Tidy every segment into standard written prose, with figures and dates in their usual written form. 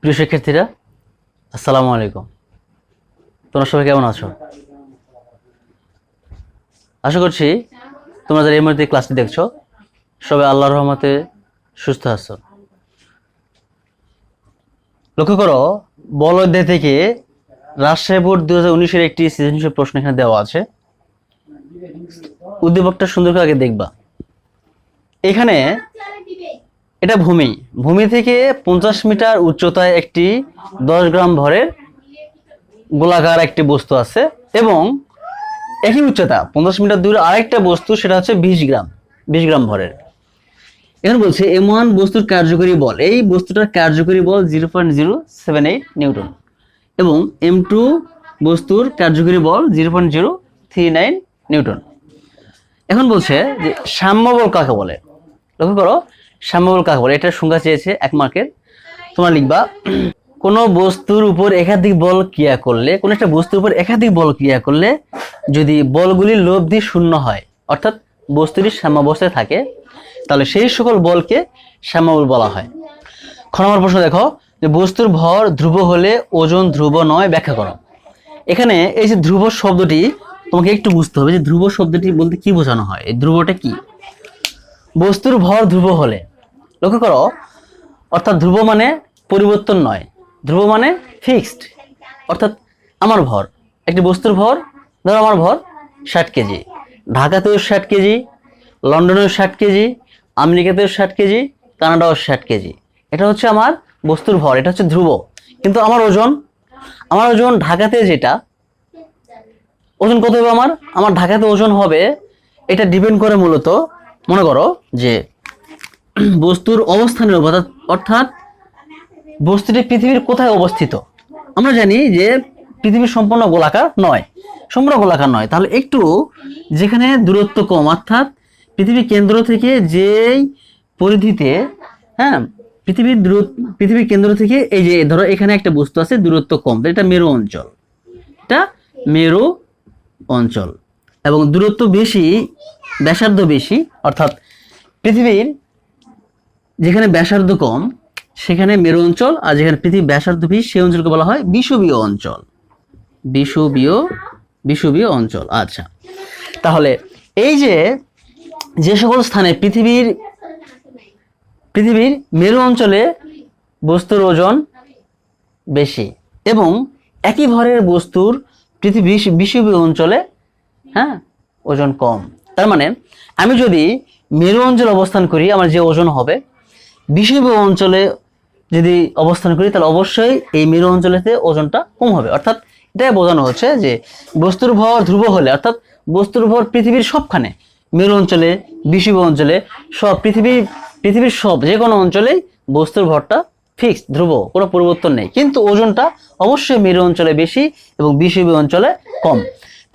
প্রিয় শিক্ষার্থীরা, আসসালামু আলাইকুম। তোমরা সবাই কেমন আছো? আশা করছি তোমরা যারা এই মুহূর্তে ক্লাসটি দেখছো সবাই আল্লাহর রহমতে সুস্থ আছো। লক্ষ্য করো, বল অধ্যায় থেকে রাজশাহী বোর্ড 2019-এর একটি সৃজনশীল প্রশ্ন এখানে দেওয়া আছে। উদ্দীপকটা সুন্দর করে আগে দেখবা। এখানে এটা ভূমি থেকে 50 মিটার উচ্চতায় একটি 10 গ্রাম ভরের গোলাকার একটি বস্তু আছে এবং একই উচ্চতা 50 মিটার দূরে আরেকটা বস্তু, সেটা হচ্ছে 20 গ্রাম ভরের। এখানে বলছে M1 বস্তুর কার্যকরী বল, এই বস্তুটার কার্যকরী বল 0.078 নিউটন এবং M2 বস্তুর কার্যকরী বল 0.039 নিউটন। এখন বলছে যে সাম্যবল কাকে বলে। লক্ষ্য করো, সাম্যবল কাকে বলে, এটার সংজ্ঞা চেয়েছে 1 মার্কের। তোমরা লিখবা, কোনো বস্তুর উপর একাধিক বল ক্রিয়া করলে, কোনো একটা বস্তুর উপর একাধিক বল ক্রিয়া করলে যদি বলগুলির লব্ধি শূন্য হয়, অর্থাৎ বস্তুটি সাম্যাবস্থায় থাকে, তাহলে সেই সকল বলকে সাম্যবল বলা হয়। খ নম্বর প্রশ্ন দেখো, যে বস্তুর ভর ধ্রুব হলে ওজন ধ্রুব নয়, ব্যাখ্যা করো। এখানে এই যে ধ্রুব শব্দটি তোমাকে একটু বুঝতে হবে যে ধ্রুব শব্দটি বলতে কি বোঝানো হয়। এই ধ্রুবটা কি? বস্তুর ভর ধ্রুব হলে, লক্ষ্য করো, অর্থাৎ ধ্রুব মানে পরিবর্তন নয়, ধ্রুব মানে ফিক্সড। অর্থাৎ আমার ভর, একটি বস্তুর ভর, ধরো আমার ভর 60 কেজি, ঢাকাতেও 60 কেজি, লন্ডনেও 60 কেজি, আমেরিকাতেও 60 কেজি, কানাডাও 60 কেজি। এটা হচ্ছে আমার বস্তুর ভর, এটা হচ্ছে ধ্রুব। কিন্তু আমার ওজন ঢাকাতে যেটা ওজন কত হবে, আমার ঢাকাতে ওজন হবে, এটা ডিপেন্ড করে মূলত, মনে করো যে বস্তুর অবস্থানের উপর, অর্থাৎ বস্তুটি পৃথিবীর কোথায় অবস্থিত। আমরা জানি যে পৃথিবী সম্পূর্ণ গোলাকার নয়, তাহলে একটু যেখানে দূরত্ব কম, অর্থাৎ পৃথিবীর কেন্দ্র থেকে যেই পরিধিতে, হ্যাঁ, পৃথিবীর কেন্দ্র থেকে এই যে ধরো এখানে একটা বস্তু আছে, দূরত্ব কম, এটা মেরু অঞ্চল, এবং দূরত্ব বেশি, ব্যাসার্ধ বেশি, অর্থাৎ পৃথিবীর যেখানে ব্যাসার্ধ কম সেখানে মেরু অঞ্চল, আর যেখানে পৃথিবীর ব্যাসার্ধ বেশি সেই অঞ্চলকে বলা হয় বিষুবীয় অঞ্চল। আচ্ছা, তাহলে এই যে সকল স্থানে পৃথিবীর মেরু অঞ্চলে বস্তুর ওজন বেশি এবং একই ভরের বস্তুর পৃথিবীর বিষুবীয় অঞ্চলে, হ্যাঁ, ওজন কম। তার মানে আমি যদি মেরু অঞ্চলে অবস্থান করি, আমার যে ওজন হবে, বিষুবীয় অঞ্চলে যদি অবস্থান করি তাহলে অবশ্যই এই মেরু অঞ্চলেতে ওজনটা কম হবে। অর্থাৎ এটাই বোঝানো হচ্ছে যে বস্তুর ভর ধ্রুব হলে, অর্থাৎ বস্তুর ভর পৃথিবীর সবখানে, মেরু অঞ্চলে, বিষুবীয় অঞ্চলে, সব পৃথিবীর সব যে কোনো অঞ্চলেই বস্তুর ভরটা ফিক্সড, ধ্রুব, কোনো পরিবর্তন নেই। কিন্তু ওজনটা অবশ্যই মেরু অঞ্চলে বেশি এবং বিষুবীয় অঞ্চলে কম।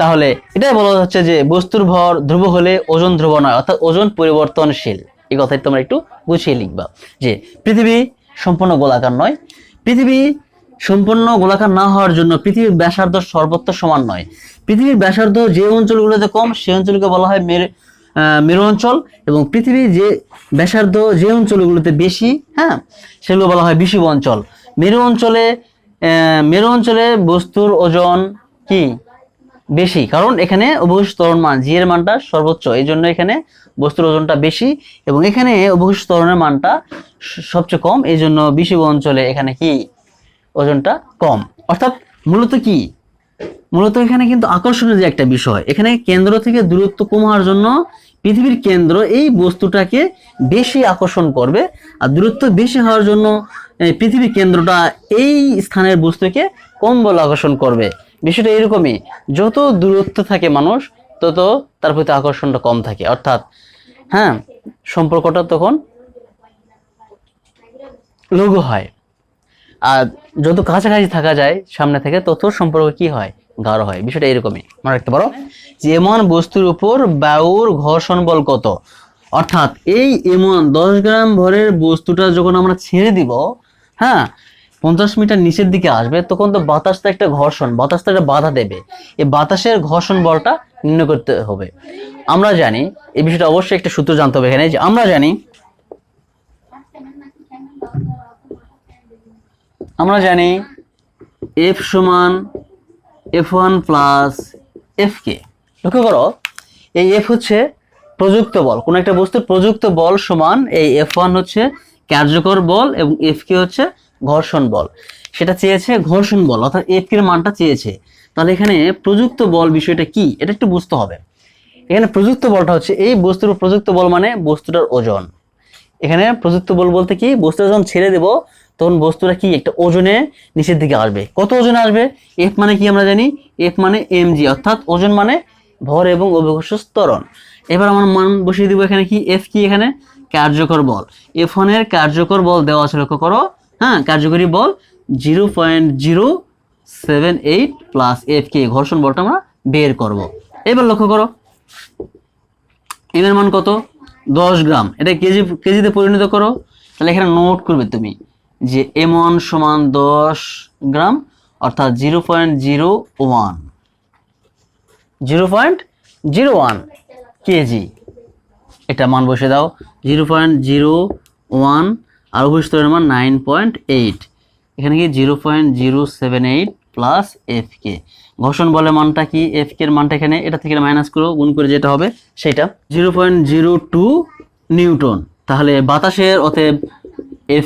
তাহলে এটাই বলা হচ্ছে যে বস্তুর ভর ধ্রুব হলে ওজন ধ্রুব নয়, অর্থাৎ ওজন পরিবর্তনশীল। এই কথাই তোমরা একটু গুছিয়ে লিখবা যে পৃথিবী সম্পূর্ণ গোলাকার নয়, পৃথিবী সম্পূর্ণ গোলাকার না হওয়ার জন্য পৃথিবীর ব্যাসার্ধ সর্বত্র সমান নয়। পৃথিবীর ব্যাসার্ধ যে অঞ্চলগুলোতে কম সেই অঞ্চলকে বলা হয় মেরু অঞ্চল, এবং পৃথিবীর যে ব্যাসার্ধ যে অঞ্চলগুলোতে বেশি, হ্যাঁ, সেগুলো বলা হয় বিষুবীয় অঞ্চল। মেরু অঞ্চলে বস্তুর ওজন কি বেশি, কারণ এখানে অবশিষ্ট ত্বরণ মান জি এর মানটা সর্বোচ্চ, এই জন্য এখানে বস্তুর ওজনটা বেশি, এবং এখানে অবশিষ্ট ত্বরণের মানটা সবচেয়ে কম, এই জন্য বিষুবীয় অঞ্চলে এখানে কি ওজনটা কম। অর্থাৎ মূলত এখানে কিন্তু আকর্ষণীয় যে একটা বিষয়, এখানে কেন্দ্র থেকে দূরত্ব কম হওয়ার জন্য পৃথিবীর কেন্দ্র এই বস্তুটাকে বেশি আকর্ষণ করবে, আর দূরত্ব বেশি হওয়ার জন্য পৃথিবীর কেন্দ্রটা এই স্থানের বস্তুকে কম বল আকর্ষণ করবে। বিষয়টা এরকমই, যত দূরত্ব থাকে মানুষ তত তার প্রতি আকর্ষণটা কম থাকে, অর্থাৎ, হ্যাঁ, সম্পর্কটা তখন লঘু হয়। আর যত কাছাকাছি থাকা যায় সামনে থেকে তত সম্পর্ক কি হয়, গাঢ় হয়। বিষয়টা এরকমই, মনে রাখতে পারো যে এমন বস্তুর উপর বায়ুর ঘর্ষণ বল কত। অর্থাৎ এই এমন 10 গ্রাম ভরের বস্তুটা যখন আমরা ছেড়ে দিব, হ্যাঁ, 50 মিটার নিচের দিকে আসবে, তখন তো বাতাসটা একটা বাধা দেবে। এই বাতাসের ঘর্ষণ বলটা নির্ণয় করতে হবে। আমরা জানি এই বিষয়টা, অবশ্যই একটা সূত্র জানতে হবে এখানে, যে আমরা জানি আমরা জানি এফ সমান F1 প্লাস Fk। লক্ষ্য করো এই এফ হচ্ছে প্রযুক্ত বল, কোন একটা বস্তুর প্রযুক্ত বল সমান এই F1 হচ্ছে কার্যকর বল এবং Fk হচ্ছে ঘর্ষণ বল। সেটা চেয়েছে ঘর্ষণ বল অর্থাৎ Fk এর মানটা চেয়েছে। তাহলে এখানে প্রযুক্ত বল বিষয়টা কি এটা একটু বুঝতে হবে। এখানে প্রযুক্ত বলটা হচ্ছে এই বস্তুর প্রযুক্ত বল মানে বস্তুটার ওজন। এখানে প্রযুক্ত বল বলতে কি, বস্তুটা যখন ছেড়ে দেব তখন বস্তুটা কি একটা ওজনে নিচের দিকে আসবে। কত ওজনে আসবে? এফ মানে কি আমরা জানি, এফ মানে mg অর্থাৎ ওজন মানে ভর এবং অভিকর্ষ ত্বরণ। এবার আমার মান বসিয়ে দিব এখানে কি, এফ কি এখানে কার্যকর বল, F1 এর কার্যকর বল দেওয়া আছে লক্ষ্য করো। হ্যাঁ, কার্যকরী বল 0.078 প্লাস Fk ঘর্ষণ বলটা আমরা বের করব। এবার লক্ষ্য করো এম এর মান কত, 10 গ্রাম। এটা কেজিতে পরিণত করো। তাহলে এখানে নোট করবে তুমি যে m1 সমান 10 গ্রাম অর্থাৎ 0.01 কেজি। এটা মান বসে দাও 0.01 আর অভিস্তরের মান 9.8, এখানে কি 0.078 প্লাস Fk। ঘর্ষণ বলের মানটা কি, Fk এর মানটা এখানে এটা থেকে মাইনাস করো, গুণ করে যেটা হবে সেটা 0.02 নিউটন। তাহলে বাতাসের অতএব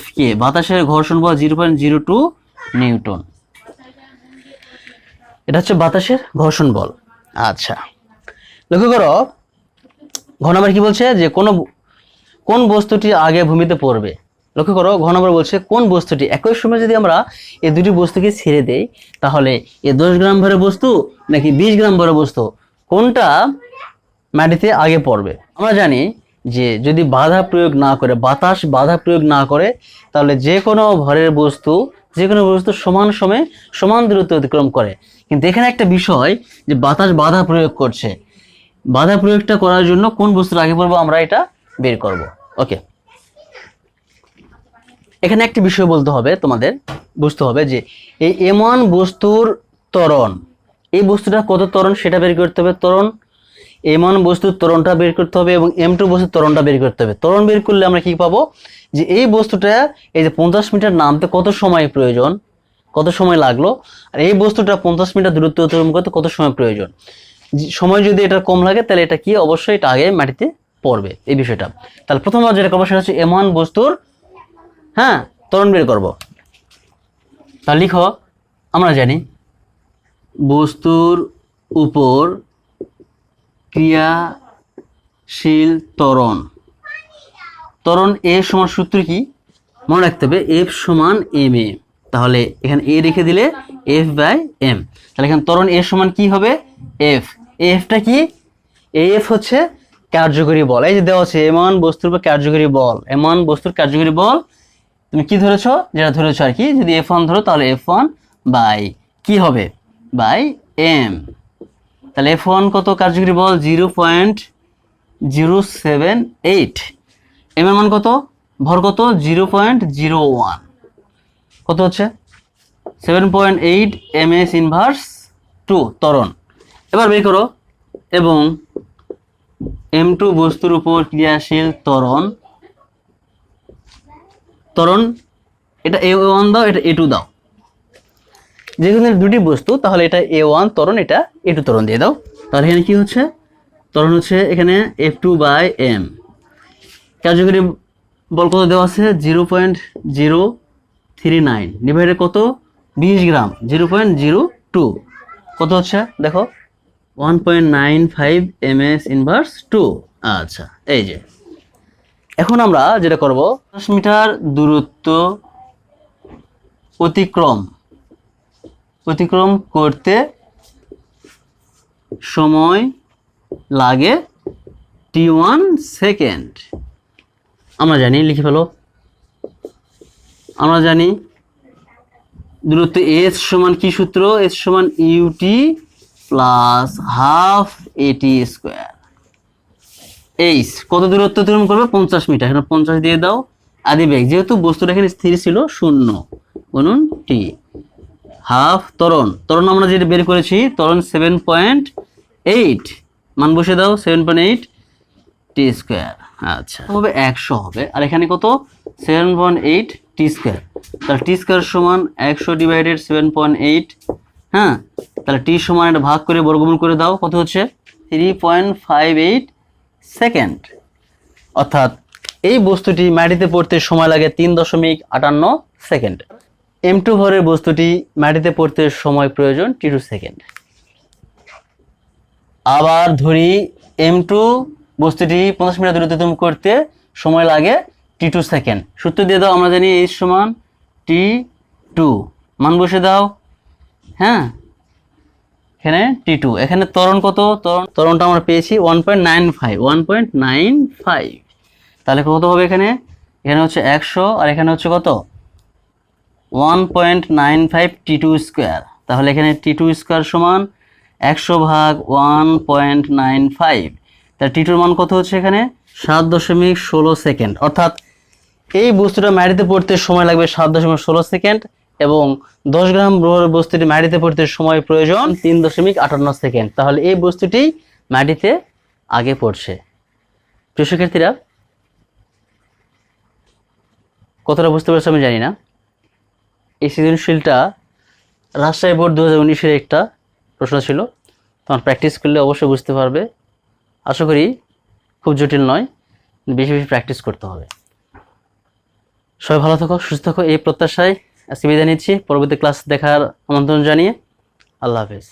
Fk বাতাসের ঘর্ষণ বল 0.02 নিউটন। এটা হচ্ছে বাতাসের ঘর্ষণ বল। আচ্ছা লক্ষ্য করো ঘ নম্বর কি বলছে যে কোন বস্তুটি আগে ভূমিতে পড়বে। লক্ষ্য করো ঘ নম্বর বলছে কোন বস্তুটি, একই সময় যদি আমরা এই দুটি বস্তুকে ছেড়ে দেই তাহলে এ 10 গ্রাম ভরের বস্তু নাকি 20 গ্রাম ভরের বস্তু কোনটা মাটিতে আগে পড়বে। আমরা জানি যে যদি বাধা প্রয়োগ না করে, বাতাস বাধা প্রয়োগ না করে, তাহলে যে কোনো ভরের বস্তু সমান সময়ে সমান দূরত্ব অতিক্রম করে। কিন্তু এখানে একটা বিষয় যে বাতাস বাধা প্রয়োগ করছে, বাধা প্রয়োগটা করার জন্য কোন বস্তুর আগে পড়বো আমরা এটা বের করব। ওকে, এখানে একটা বিষয় বলতে হবে, তোমাদের বুঝতে হবে যে এই m1 বস্তুর ত্বরণ, এই বস্তুটা কত ত্বরণ সেটা বের করতে হবে। ত্বরণ m1 বস্তুর ত্বরণটা বের করতে হবে এবং m2 বস্তুর ত্বরণটা বের করতে হবে। ত্বরণ বের করলে আমরা কি পাবো যে এই বস্তুটা এই যে 50 মিটার নামতে কত সময় প্রয়োজন, কত সময় লাগলো, আর এই বস্তুটা 50 মিটার দূরত্ব অতিক্রম করতে কত সময় প্রয়োজন। সময় যদি এটা কম লাগে তাহলে এটা কি অবশ্যই এটা আগে মাটিতে পড়বে এই বিষয়টা। তাহলে প্রথমবার যেটা করবো সেটা হচ্ছে m1 বস্তুর ত্বরণ বের করব। তাহলে লিখো আমরা জানি বস্তুর উপর ক্রিয়াশীল ত্বরণ, ত্বরণ এ সমান সূত্র কি মনে রাখতে হবে, এফ সমান এম এ। তাহলে এখানে এ রেখে দিলে এফ বাই এম। তাহলে এখানে ত্বরণ এ সমান কি হবে এফ। এফটা কি, এফ হচ্ছে কার্যকরী বল। এই যে দেওয়া আছে এমন বস্তুর উপর কার্যকরী বল, এমন বস্তুর কার্যকরী বল তুমি কি ধরেছো, যেটা ধরেছো আর কি, যদি F1 ধরো তাহলে F1 বাই কি হবে বাই এম। তাহলে F1 কত কার্যকরী বল 0.078, এম এর মান কত, ভর কত 0.01, কত হচ্ছে 7.8 ms ইনভার্স 2 ত্বরণ। এবার বের করো এবং m2 বস্তুর উপর ক্রিয়াশীল ত্বরণ, এটা A1 দাও, এটা A2 দাও, যেখানে দুটি বস্তু তাহলে এটা A1 ত্বরণ, এটা A2 ত্বরণ দিয়ে দাও। তাহলে এখানে কি হচ্ছে, ত্বরণ হচ্ছে এখানে F2 বাই m। কার্যকরী বল কত দেওয়া আছে 0.039 ডিভাইডেড কত 20 গ্রাম 0.02, কত হচ্ছে দেখো 1.95 ms ইনভার্স 2। আচ্ছা এই যে এখন আমরা যেটা করব 10 মিটার দূরত্ব অতিক্রম করতে সময় লাগে t1 সেকেন্ড। আমরা জানি, লিখে ফেলো, আমরা জানি দূরত্ব s সমান কি সূত্র, s সমান ut plus half at square. H কত দূরত্ব অতিক্রম করবে 50 মিটার, এখানে 50 দিয়ে দাও। আদি বেগ যেহেতু বস্তুটা এখানে স্থির ছিল 0 গুণন টি, হাফ ত্বরণ আমরা যেটা বের করেছি ত্বরণ 7.8, মান বসে দাও 7.8 টি স্কোয়ার। আচ্ছা হবে 100 হবে, আর এখানে কত 7.8 টি স্কোয়ার। তাহলে টি স্কোয়ার সমান 100/7.8। হ্যাঁ, তাহলে টি সমান এটা ভাগ করে বর্গমূল করে দাও, কত হচ্ছে 3.58 সেকেন্ড। অর্থাৎ এই বস্তুটি মাটিতে পড়তে সময় লাগে 3.58 সেকেন্ড। M2 ভরের বস্তুটি মাটিতে পড়তে সময় প্রয়োজন T2 সেকেন্ড। আবার ধরি M2 বস্তুটি 50 মিটার দূরত্ব অতিক্রম করতে সময় লাগে T2 সেকেন্ড। সূত্র দিয়ে দাও, আমরা জানি H সমান T2, মান বসে দাও। হ্যাঁ, এখানে T2, এখানে ত্বরণ কত, ত্বরণটা আমরা পেয়েছি 1.95। তাহলে কত হবে এখানে হচ্ছে 100 আর এখানে হচ্ছে কত 1.95 T2 স্কোয়ার। তাহলে এখানে T2 স্কোয়ার সমান 100/1.95। তাহলে T2 মান কত হচ্ছে এখানে 7.16 সেকেন্ড। অর্থাৎ এই বস্তুটা মাটিতে পড়তে সময় লাগবে 7.16 সেকেন্ড এবং 10 গ্রাম বস্তুটি মাটিতে পড়তে সময় প্রয়োজন 3.58 সেকেন্ড। তাহলে এই বস্তুটি মাটিতে আগে পড়ছে। প্রিয় শিক্ষার্থীরা, কতটা বুঝতে পারছো আমি জানি না। এই সৃজনশীলটা রাজশাহী বোর্ড 2019-এর একটা প্রশ্ন ছিল। তোমার প্র্যাকটিস করলে অবশ্যই বুঝতে পারবে। আশা করি খুব জটিল নয়, বেশি বেশি প্র্যাকটিস করতে হবে। সবাই ভালো থাকো, সুস্থ থাকো, এই প্রত্যাশায় আজকে বিদায় নিচ্ছি। পরবর্তী ক্লাস দেখার আমন্ত্রণ জানিয়ে আল্লাহ হাফেজ।